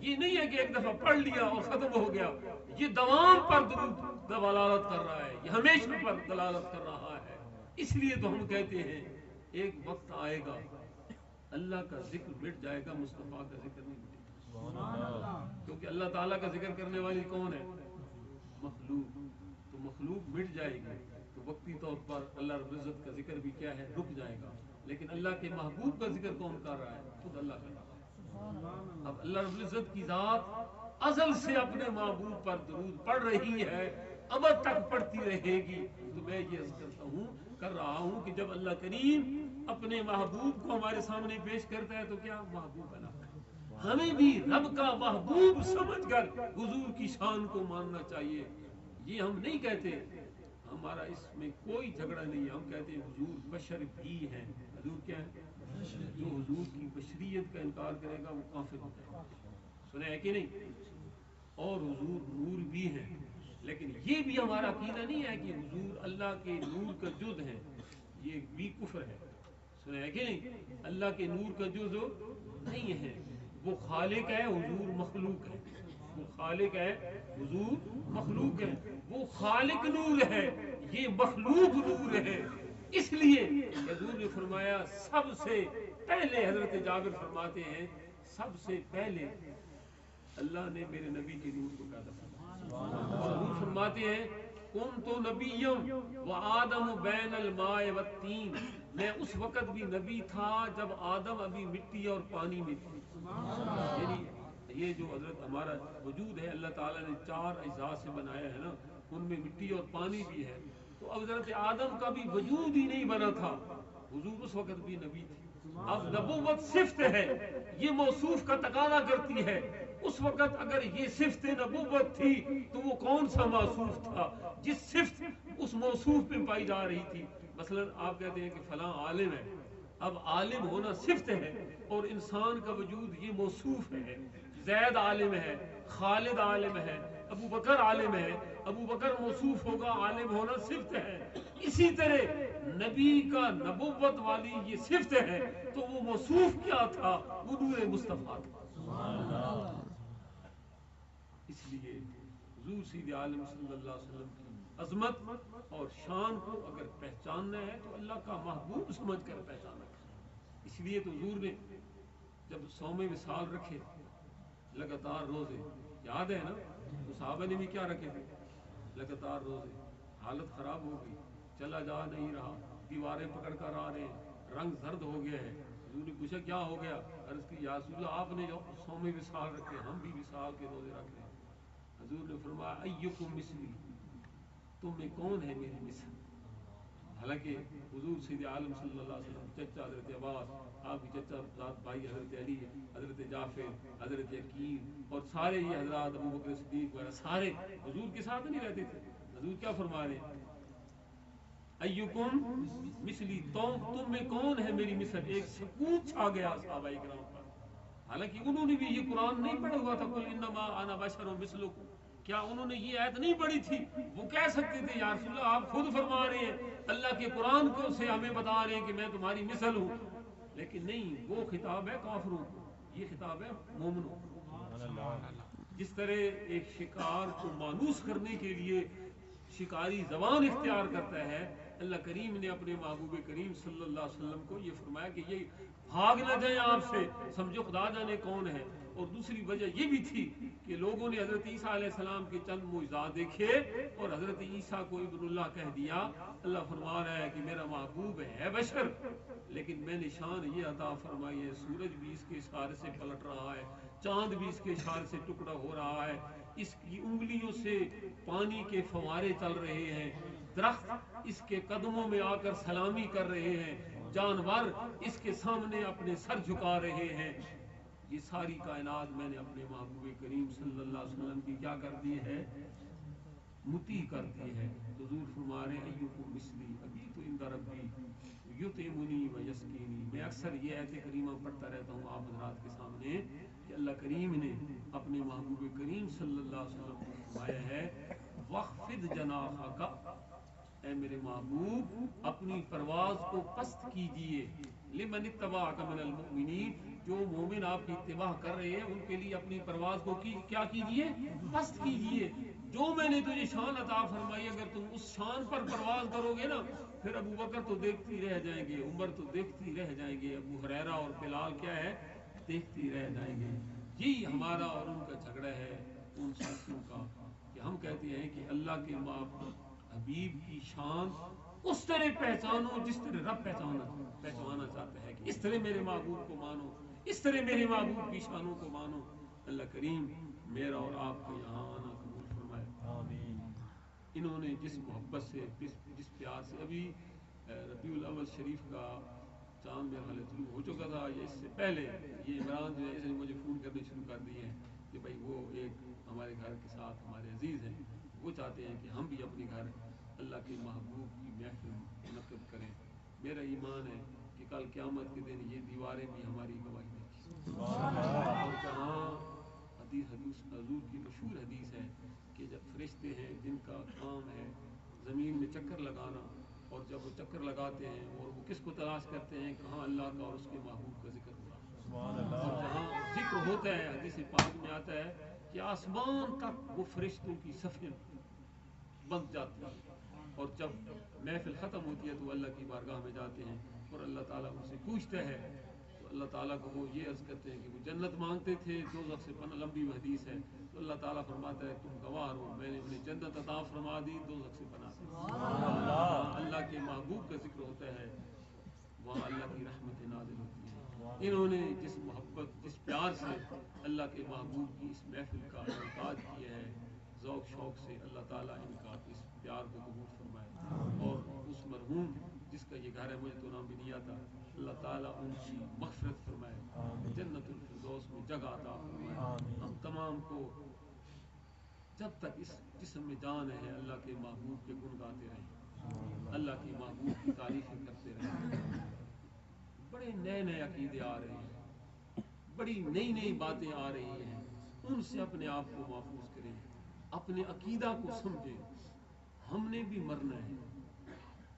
یہ نہیں ہے کہ ایک دفعہ پڑھ لیا اور ختم ہو گیا. یہ دوام پر درود دلالت کر رہا ہے، یہ ہمیشہ پر دلالت کر رہا ہے. اس لیے تو ہم کہتے ہیں ایک وقت آئے گا اللہ کا ذکر مٹ جائے گا، مصطفیٰ کا ذکر نہیں مٹے گا. کیونکہ اللہ تعالیٰ کا ذکر کرنے والی کون ہے؟ مخلوق. تو مخلوق مٹ جائے گی تو وقتی طور پر اللہ رب العزت کا ذکر بھی کیا ہے؟ رک جائے گا. لیکن اللہ کے محبوب کا ذکر کون کر رہا ہے؟ خود اللہ کر رہا ہے. اب اللہ رب العزت کی ذات ازل سے اپنے محبوب پر درود پڑھ رہی ہے، ابد تک پڑھتی رہے گی. تو میں یہ عرض کر رہا ہوں کہ جب اللہ کریم اپنے محبوب کو ہمارے سامنے پیش کرتا ہے تو کیا محبوب بنا، ہمیں بھی رب کا محبوب سمجھ کر حضور کی شان کو ماننا چاہیے. یہ ہم نہیں کہتے، ہمارا اس میں کوئی جھگڑا نہیں ہے. ہم کہتے ہیں حضور بشر بھی ہیں. حضور کیا ہے؟ جو حضور کی بشریت کا انکار کرے گا وہ کافر ہوتا ہے. سنا ہے کہ نہیں؟ اور حضور نور بھی ہیں، لیکن یہ بھی ہمارا عقیدہ نہیں ہے کہ حضور اللہ کے نور کا جز ہے. یہ بھی کفر ہے. سنا ہے کہ نہیں؟ اللہ کے نور کا جز نہیں ہے، وہ خالق ہے، حضور مخلوق ہے. وہ خالق ہے، حضور مخلوق ہے. وہ خالق نور ہے، یہ مخلوق نور ہے. اس لیے حضور نے فرمایا سب سے پہلے، حضرت جابر فرماتے ہیں سب سے پہلے اللہ نے میرے نبی کے نور کو پیدا فرمایا. اور حضور فرماتے ہیں کنت نبیم و آدم بین الماء والتین، میں اس وقت بھی نبی تھا جب آدم ابھی مٹی اور پانی میں تھے. یعنی یہ جو حضرت ہمارا وجود ہے اللہ تعالیٰ نے 4 اجزاء سے بنایا ہے نا، ان میں مٹی اور پانی بھی ہے. تو اب حضرت آدم کا بھی وجود ہی نہیں بنا تھا، حضور اس وقت بھی نبی تھے. اب نبوت صفت ہے، یہ موصوف کا تقاضا کرتی ہے. اس وقت اگر یہ صفت نبوت تھی تو وہ کون سا موصوف تھا جس صفت اس موصوف میں پائی جا رہی تھی. مثلا آپ کہتے ہیں کہ فلاں عالم ہے، اب عالم ہونا صفت ہے اور انسان کا وجود یہ موصوف ہے. زید عالم ہے، خالد عالم ہے، ابو بکر عالم ہے، ابو بکر موصوف ہوگا، عالم ہونا صفت ہے. اسی طرح نبی کا نبوت والی یہ صفت ہے تو وہ موصوف کیا تھا؟ وہ نور مصطفیٰ تھا. اس لیے حضور سید عالم صلی اللہ علیہ وسلم کی عظمت اور شان کو اگر پہچاننا ہے تو اللہ کا محبوب سمجھ کر پہچانا ہے. اس لیے تو حضور نے جب صوم وصال رکھے لگاتار روزے، یاد ہے نا، تو صحابہ نے بھی کیا رکھے تھے؟ لگاتار روزے. حالت خراب ہو گئی، چلا جا نہیں رہا، دیواریں پکڑ کر آ رہے ہیں، رنگ زرد ہو گیا ہے. حضور نے پوچھا کیا ہو گیا؟ عرض کی یا رسول اللہ آپ نے جو صوم وصال رکھے ہم بھی وصال کے روزے رکھ رہے ہیں. حضور نے فرمایا ایکم مثلی، تم میں کون ہے میری مثل؟ حالانکہ حضور سید عالم صلی اللہ علیہ وسلم چچا حضرت عباس، آپ کی چچا ذات بھائی حضرت علی، حضرت جعفر، حضرت عقیل اور سارے یہ حضرات ابو بکر صدیق وغیرہ سارے حضور کے ساتھ نہیں رہتے تھے. حضور کیا فرما رہے ہیں؟ ایکم مثلی، تم میں کون ہے میری مثل؟ ایک سکوت چھا گیا صحابہ کرام پر. حالانکہ انہوں نے بھی یہ قرآن نہیں پڑھا ہوا تھا، قل انما انا بشر مثلکم. کیا انہوں نے یہ آیت نہیں پڑھی تھی؟ وہ کہہ سکتے تھے یا رسول اللہ آپ خود فرما رہے ہیں، اللہ کے قرآن کو سے ہمیں بتا رہے ہیں کہ میں تمہاری مثل ہوں. لیکن نہیں، وہ خطاب ہے کافروں کو، یہ خطاب ہے مومنوں کو. جس طرح ایک شکار کو مانوس کرنے کے لیے شکاری زبان اختیار کرتا ہے، اللہ کریم نے اپنے محبوب کریم صلی اللہ علیہ وسلم کو یہ فرمایا کہ یہ بھاگ نہ جائیں آپ سے، سمجھو خدا جانے کون ہے. اور دوسری وجہ یہ بھی تھی کہ لوگوں نے حضرت عیسیٰ علیہ السلام کے چند معجزات دیکھے اور حضرت عیسیٰ کو ابن اللہ کہہ دیا. اللہ فرما رہا ہے کہ میرا محبوب ہے بشر، لیکن میں نے شان یہ عطا فرمائی ہے، سورج بھی اس کے اشارے سے پلٹ رہا ہے، چاند بھی اس کے اشارے سے ٹکڑا ہو رہا ہے، اس کی انگلیوں سے پانی کے فوارے چل رہے ہیں، درخت اس کے قدموں میں آ کر سلامی کر رہے ہیں، جانور اس کے سامنے اپنے سر جھکا رہے ہیں. یہ ساری کائنات میں نے اپنے محبوب کریم صلی اللہ علیہ وسلم کی کیا کر دی ہے؟ مطیع کر دی ہے. حضور فرما رہے ہیں ایکم مثلی ابھی تو عند ربی یطعمنی و یسقینی. میں اکثر یہ آیت کریمہ پڑھتا رہتا ہوں آپ حضرات کے سامنے کہ اللہ کریم نے اپنے محبوب کریم صلی اللہ علیہ وسلم کو فرمایا ہے وَخْفِضْ جَنَاحَكَ، اے میرے محبوب اپنی پرواز کو پست کیجئے، لمن اتبعک من المؤمنین، جو مومن آپ کی اتباع کر رہے ہیں ان کے لیے اپنی پرواز کو کیا کیجئے؟ پست کیجئے. جو میں نے تجھے شان عطا فرمائی اگر تم اس شان پر پرواز کرو گے نا، پھر ابو بکر تو دیکھتی رہ جائیں گے، عمر تو دیکھتی رہ جائیں گے، ابو ہریرہ اور بلال کیا ہے؟ دیکھتی رہ جائیں گے. یہی ہمارا اور ان کا جھگڑا ہے ان ساتھیوں کا کہ ہم کہتے ہیں کہ اللہ کے حبیب کی شان اس طرح پہچانو جس طرح رب پہچانا چاہتا ہے، کہ اس طرح میرے محبوب کو مانو، اس طرح میرے محبوب کی شانوں کو مانو. اللہ کریم میرا اور آپ کا یہاں آنا قبول فرمائے. آمین. انہوں نے جس محبت سے جس پیار سے ابھی ربیع الاول شریف کا چاند میرے خیال طلوع ہو چکا تھا یا اس سے پہلے، یہ عمران جو ہے اس نے مجھے فون کرنے شروع کر دیے ہیں کہ بھائی وہ ایک ہمارے گھر کے ساتھ ہمارے عزیز ہیں، وہ چاہتے ہیں کہ ہم بھی اپنے گھر اللہ کے محبوب کی محفل منعقد کریں. میرا ایمان ہے کہ کل قیامت کے دن یہ دیواریں بھی ہماری گواہی دیں گی. اور جہاں حضور کی مشہور حدیث ہے کہ جب فرشتے ہیں جن کا کام ہے زمین میں چکر لگانا، اور جب وہ چکر لگاتے ہیں اور وہ کس کو تلاش کرتے ہیں؟ کہاں اللہ کا اور اس کے محبوب کا ذکر ہو رہا ہے. اور جہاں ذکر ہوتا ہے حدیث پاک میں آتا ہے کہ آسمان تک وہ فرشتوں کی صفیں بند جاتی ہیں، اور جب محفل ختم ہوتی ہے تو اللہ کی بارگاہ میں جاتے ہیں اور اللہ تعالیٰ ان سے پوچھتا ہے تو تو اللہ تعالیٰ کو وہ یہ عرض کرتے ہیں کہ وہ جنت مانگتے تھے، دوزخ سے پناہ، لمبی حدیث ہے، تو اللہ تعالیٰ فرماتا ہے تم گواہ ہو، میں نے انہیں جنت عطا فرما دی، دوزخ سے پناہ دی۔ اللہ کے محبوب کا ذکر ہوتا ہے وہاں اللہ کی رحمت نازل ہوتی ہے۔ انہوں نے جس محبت، جس پیار سے اللہ کے محبوب کی اس محفل کا انعقاد کیا ہے، ذوق شوق سے، اللہ تعالیٰ ان کا اس پیار کو قبول فرمائے، اور اس مرحوم جس کا یہ گھر ہے، مجھے تو نام بھی نہیں آتا، اللہ تعالیٰ ان کی مغفرت فرمائے، جنت الفردوس میں جگہ عطا فرمائے۔ ہم تمام کو جب تک اس جسم میں جان ہے اللہ کے محبوب کے گن گاتے رہیں، اللہ کے محبوب کی تعریفیں کرتے رہیں۔ بڑے نئے نئے عقیدے آ رہے ہیں، بڑی نئی نئی باتیں آ رہی ہیں، ان سے اپنے آپ کو محفوظ کریں، اپنے عقیدہ کو سمجھیں۔ ہم نے بھی مرنا ہے،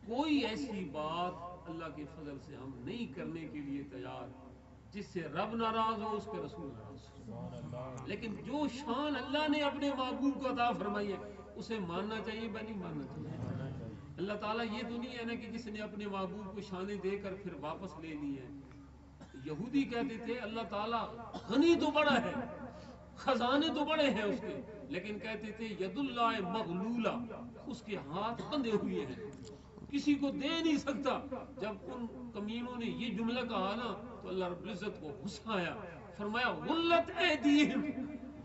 کوئی ایسی بات اللہ کے فضل سے ہم نہیں کرنے کے لیے تیار جس سے رب ناراض ہو، اس کے رسول ناراض ہو، لیکن جو شان اللہ نے اپنے محبوب کو عطا فرمائی ہے اسے ماننا چاہیے، نہیں ماننا چاہیے۔ اللہ تعالیٰ یہ تو نہیں ہے نا کہ جس نے اپنے محبوب کو شانیں دے کر پھر واپس لے لی ہے۔ یہودی کہتے تھے اللہ تعالیٰ غنی تو بڑا ہے، خزانے تو بڑے ہیں اس کے، لیکن کہتے تھے ید اللہ مغلولہ، اس کے ہاتھ بندھے ہوئے ہیں، کسی کو دے نہیں سکتا۔ جب ان کمینوں نے یہ جملہ کہا نا تو اللہ رب العزت کو غصہ آیا، فرمایا غلت ایدیہم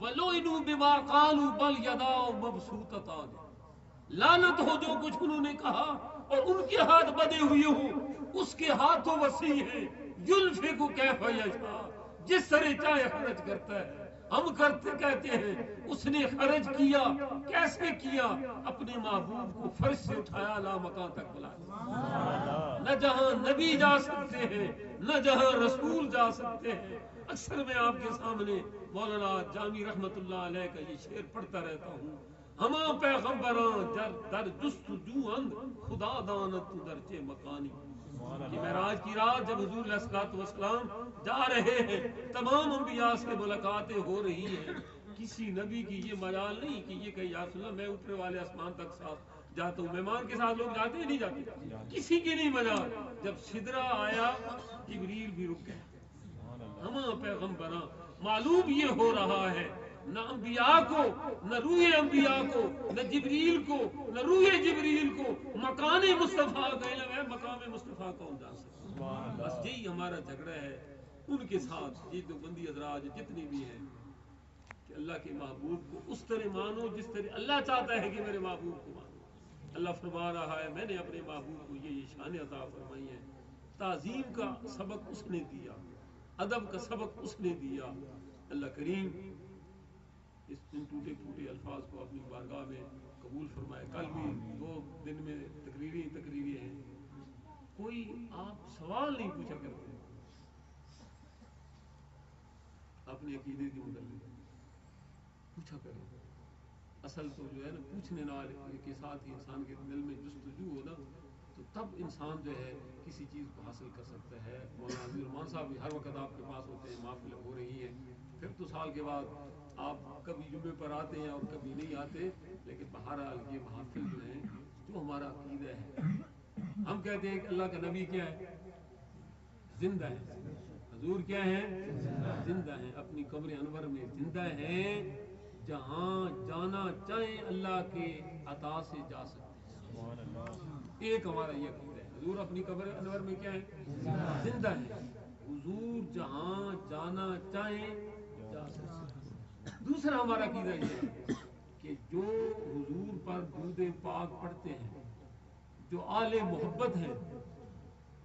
ولعنوا بما قالوا بل یداہ مبسوطتان، لعنت ہو جو کچھ انہوں نے کہا اور ان کے ہاتھ بدے ہوئے ہوں، اس کے ہاتھ تو وسیع ہیں، ینفق کیف یشاء، جس طرح چاہے خرچ کرتا ہے۔ ہم کہتے ہیں اس نے خرچ کیا، کیسے کیا؟ اپنے محبوب کو فرش سے اٹھایا، لا مکان تک بلایا، نہ جہاں نبی جا سکتے ہیں نہ جہاں رسول جا سکتے ہیں۔ اکثر میں آپ کے سامنے مولانا جامی رحمت اللہ علیہ کا یہ شعر پڑھتا رہتا ہوں، ہما پیغمبران در جستجو اند خدا دانت درچے مکانی، کہ معراج کی رات جب حضور علیہ الصلوۃ والسلام جا رہے ہیں، تمام انبیاء سے ملاقاتیں ہو رہی ہیں، کسی نبی کی یہ مجال نہیں کہ یہ کہ یا رسول اللہ میں اوپر والے آسمان تک ساتھ جاتا ہوں۔ مہمان کے ساتھ لوگ جاتے ہیں نہیں جاتے، کسی کی نہیں مجال۔ جب سدرہ آیا جبریل بھی رک گئے، ہما پیغمبراں، معلوم یہ ہو رہا ہے نہ انبیاء کو، نہ روح انبیاء کو، نہ جبریل کو، نہ روح جبریل کو مکان مصطفیٰ کا علم ہے، مقام مصطفیٰ کون جان سکتا۔ بس یہی ہمارا جھگڑا ہے ان کے ساتھ، یہ جو بندی حضرات جتنی بھی ہیں، کہ اللہ کے محبوب کو اس طرح مانو جس طرح اللہ چاہتا ہے کہ میرے محبوب کو مانو۔ اللہ فرما رہا ہے میں نے اپنے محبوب کو یہ شان عطا فرمائی ہے، تعظیم کا سبق اس نے دیا، ادب کا سبق اس نے دیا۔ اللہ کریم اس ان ٹوٹے پھوٹے الفاظ کو اپنی بارگاہ میں قبول فرمائے۔ کل بھی 2 دن میں تقریری ہیں، کوئی آپ سوال نہیں پوچھا کرتے اپنے عقیدے کے متعلق، پوچھا کریں۔ اصل تو جو ہے نا پوچھنے کے ساتھ ہی انسان کے دل میں جستجو ہو نا، تو تب انسان جو ہے کسی چیز کو حاصل کر سکتا ہے۔ مولانا عبد الرحمان صاحب بھی ہر وقت آپ کے پاس ہوتے ہیں، محفل ہو رہی ہے، پھر تو سال کے بعد آپ کبھی جمعے پر آتے ہیں اور کبھی نہیں آتے، لیکن بہرحال یہ محافل جو ہیں جو ہمارا عقیدہ ہے، ہم کہتے ہیں کہ اللہ کا نبی کیا ہے؟ زندہ ہے، حضور کیا ہے؟ زندہ ہیں، اپنی قبر انور میں زندہ ہیں، جہاں جانا چاہیں اللہ کے عطا سے جا سکتے ہیں۔ ایک ہمارا یہ عقیدہ ہے، حضور اپنی قبر انور میں کیا ہے؟ زندہ ہیں، حضور جہاں جانا چاہیں جا سکتے ہیں۔ دوسرا ہمارا عقیدہ یہ ہے کہ جو حضور پر درود پاک پڑھتے ہیں، جو آل محبت ہیں،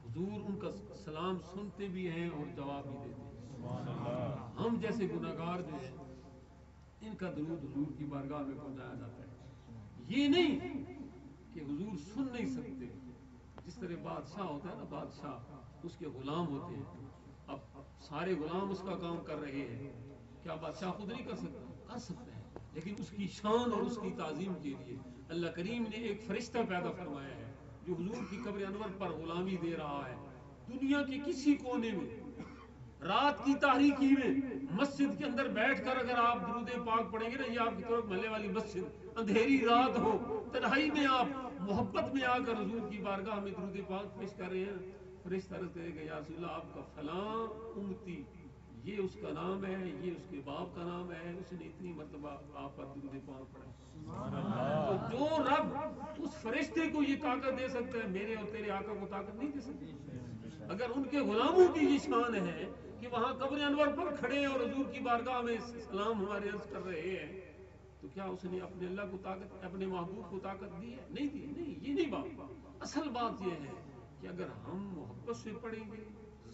حضور ان کا سلام سنتے بھی ہیں اور جواب بھی دیتے ہیں۔ ہم جیسے گناہگار جو ہیں ان کا درود حضور کی بارگاہ میں پہنچایا جاتا ہے۔ یہ نہیں کہ حضور سن نہیں سکتے، جس طرح بادشاہ ہوتا ہے نا، بادشاہ اس کے غلام ہوتے ہیں، اب سارے غلام اس کا کام کر رہے ہیں، کیا بادشاہ خود نہیں کر سکتا؟ کر سکتا ہے، لیکن اس کی شان اور اس کی تعظیم کے لیے اللہ کریم نے ایک فرشتہ پیدا فرمایا ہے جو حضور کی قبر انور پر غلامی دے رہا ہے۔ دنیا کے کسی کونے میں رات کی تاریکی میں مسجد کے اندر بیٹھ کر اگر آپ درود پاک پڑھیں گے نا، یہ آپ کی طرف محلے والی مسجد، اندھیری رات ہو، تنہائی میں آپ محبت میں آ کر حضور کی بارگاہ میں درود پاک پیش کر رہے ہیں، فرشتہ عرض کرے گا یا رسول اللہ آپ کا فلاں امتی یہ اس کا نام ہے، یہ اس کے باپ کا نام ہے، اس نے اتنی مرتبہ آپ پر درود پاک پڑھا. تو جو رب اس فرشتے کو یہ طاقت دے سکتا ہے میرے اور تیرے آقا کو طاقت نہیں دے سکتا. اگر ان کے غلاموں کی یہ شان ہے کہ وہاں قبر انور پر کھڑے ہیں اور حضور کی بارگاہ میں سلام ہمارے عرض کر رہے ہیں، تو کیا اس نے اپنے اللہ کو طاقت، اپنے محبوب کو طاقت دی ہے؟ نہیں دی. نہیں، یہ نہیں بات. اصل بات یہ ہے کہ اگر ہم محبت سے پڑھیں گے،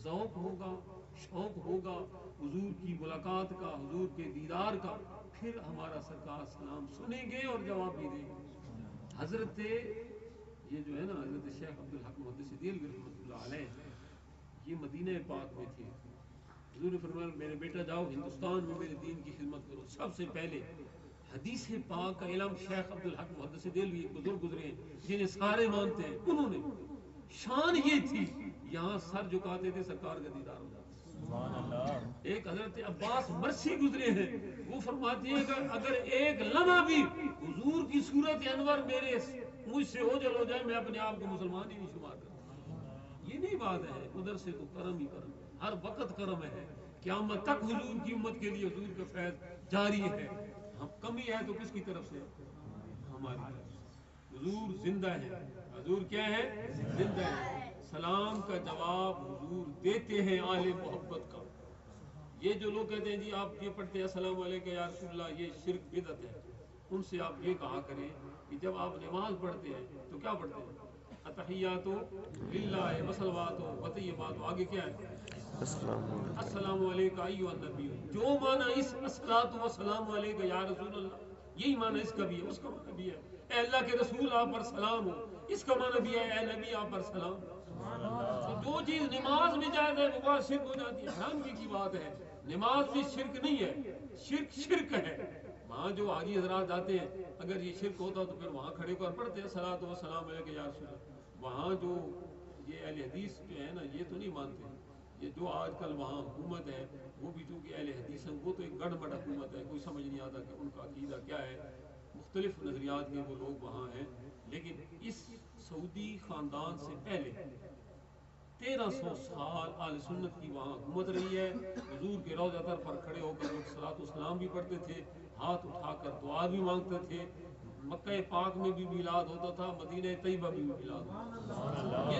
ذوق ہوگا، شوق ہوگا حضور کی ملاقات کا، حضور کے دیدار کا، پھر ہمارا سرکار سلام سنیں گے اور جواب بھی دیں گے. حضرت یہ جو ہے نا حضرت شیخ عبدالحق محدث دہلوی رحمۃ اللہ علیہ، یہ مدینہ پاک میں تھے. حضور نے فرمایا میرے بیٹا جاؤ ہندوستان میں میرے دین کی خدمت کرو. سب سے پہلے حدیث پاک کا علم شیخ عبدالحق محدث دہلوی ایک بزرگ گزرے ہیں جنہیں سارے مانتے ہیں. انہوں نے شان یہ تھی یہاں سر جھکاتے تھے سرکار کا دیدار ہو جاتا. ایک حضرت عباس مرسی گزرے ہیں، وہ فرماتے ہیں کہ اگر ایک لمحہ بھی حضور کی صورت انور میرے مجھ سے اوجل ہو جائے میں اپنے آپ کو مسلمان ہی نہیں شمار کرتا. یہ نہیں بات ہے، ادھر سے تو کرم ہی کرم، ہر وقت کرم ہے. قیامت تک حضور کی امت کے لیے حضور کا فیض جاری ہے. ہم کمی ہے تو کس کی طرف سے؟ ہماری طرف سے. حضور زندہ ہے. حضور کیا ہے؟ زندہ ہے. سلام کا جواب حضور دیتے ہیں اہل محبت کا. یہ جو لوگ کہتے ہیں جی آپ یہ پڑھتے ہیں السلام علیکم یا رسول اللہ، یہ شرک بدعت ہے. ان سے آپ یہ کہا کریں کہ جب آپ نماز پڑھتے ہیں تو کیا پڑھتے ہیں؟ التحیات للہ وصلوات و طیبات. آگے کیا ہے؟ السلام علیکم ایھا النبی. جو معنی اس الصلاۃ والسلام علیکم یا رسول اللہ، یہی معنی اس کا بھی ہے، اس کا معنی بھی ہے اے اللہ کے رسول آپ پر سلام ہو، اس کا معنی بھی ہے اے نبی آپ پر سلام. جو چیز نماز میں جائز ہے وہ بات شرک ہو جاتی ہے. حیرانگی کی بات ہے نماز میں شرک نہیں ہے، شرک ہے. وہاں جو حاجی حضرات جاتے ہیں اگر یہ شرک ہوتا تو پھر وہاں کھڑے کر پڑھتے ہیں الصلاۃ والسلام علیکم یا رسول اللہ. وہاں جو یہ اہل حدیث جو ہے نا یہ تو نہیں مانتے. یہ جو آج کل وہاں حکومت ہے وہ بھی چونکہ اہل حدیث ہیں، وہ تو ایک گڑ بڑ حکومت ہے، کوئی سمجھ نہیں آتا کہ ان کا عقیدہ کیا ہے. مختلف نظریات کے وہ لوگ وہاں ہیں. لیکن اس سعودی خاندان سے پہلے 1300 سال اہل سنت کی وہاں حکومت رہی ہے. حضور کے روضہ اطہر پر کھڑے ہو کر لوگ صلاۃ والسلام بھی پڑھتے تھے، ہاتھ اٹھا کر دعا بھی مانگتے تھے. مکہ پاک میں بھی میلاد ہوتا تھا، مدینہ طیبہ میں بھی میلاد ہوتا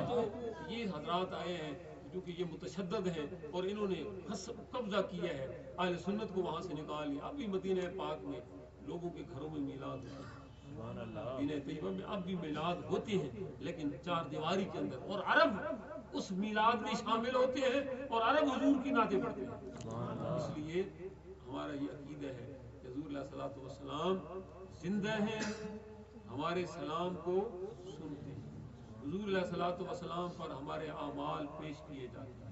تھا. یہ حضرات آئے ہیں کیونکہ یہ متشدد ہیں اور انہوں نے قبضہ کیا ہے، اہل سنت کو وہاں سے نکال لیا. اب بھی مدینہ پاک میں لوگوں کے گھروں میں میلاد ہوتے ہیں، مدینہ طیبہ میں اب بھی میلاد ہوتے ہیں لیکن چار دیواری کے اندر. اور عرب اس میلاد میں شامل ہوتے ہیں اور عرب حضور کی نعتیں پڑھتے ہیں. اس لیے ہمارا یہ عقیدہ ہے کہ حضور علیہ الصلوۃ والسلام زندہ ہیں، ہمارے سلام کو سنتے ہیں. حضور علیہ الصلوۃ والسلام پر ہمارے اعمال پیش کیے جاتے ہیں.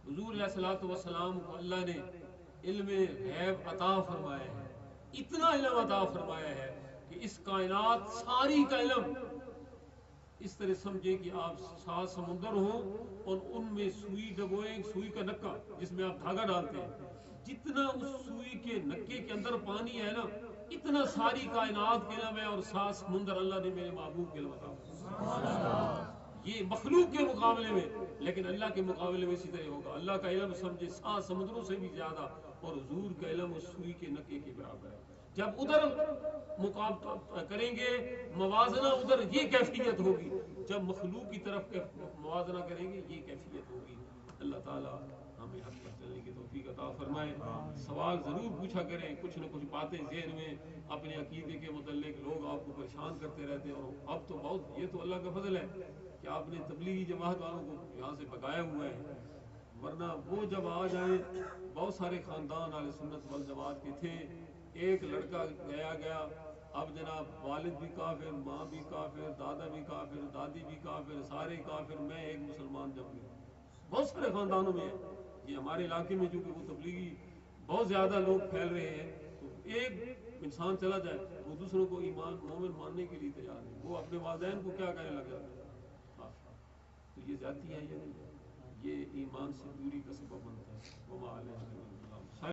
حضور علیہ الصلوۃ والسلام کو اللہ نے علم غیب عطا فرمایا ہے. اتنا علم عطا فرمایا ہے کہ اس کائنات ساری کا علم اس طرح سمجھے کہ آپ 7 سمندر ہوں اور ان میں سوئی ڈبوئیں، سوئی کا نکا جس میں آپ دھاگا ڈالتے ہیں، جتنا اس سوئی کے نکے کے اندر پانی ہے نا اتنا ساری کائنات کے علم ہے. اور 7 سمندر اللہ نے میرے محبوب کے علم عطا فرمایا. یہ مخلوق کے مقابلے میں، لیکن اللہ کے مقابلے میں اسی طرح ہوگا. اللہ کا علم سمجھے 7 سمندروں سے بھی زیادہ اور حضور کا علم اس سوئی کے نکے کے برابر ہے. جب ادھر مقابلہ کریں گے موازنہ ادھر یہ کیفیت ہوگی، جب مخلوق کی طرف موازنہ کریں گے یہ کیفیت ہوگی. اللہ تعالیٰ ہمیں حق پر چلنے کی توفیق عطا فرمائے. سوال ضرور پوچھا کریں، کچھ نہ کچھ باتیں ذہن میں اپنے عقیدے کے متعلق لوگ آپ کو پریشان کرتے رہتے ہیں. اور اب تو بہت، یہ تو اللہ کا فضل ہے کہ آپ نے تبلیغی جماعت والوں کو یہاں سے بگایا ہوا ہے، ورنہ وہ جب آ جائیں بہت سارے خاندان اہل سنت والجماعت کے تھے. ایک لڑکا گیا اب جناب والد بھی کافر، ماں بھی کافر، دادا بھی کافر، دادی بھی کافر، سارے کافر، میں ایک مسلمان جب بھی. بہت سارے خاندانوں میں ہے. یہ ہمارے علاقے میں چونکہ وہ تبلیغی بہت زیادہ لوگ پھیل رہے ہیں تو ایک انسان چلا جائے وہ دوسروں کو ایمان مومن ماننے کے لیے تیار نہیں، وہ اپنے والدین کو کیا کہنے لگ جاتا ہے. تو یہ ذاتی ہے، یہ نہیں، یہ ایمان سے دوری کا سبب بنتا ہے. وما علینا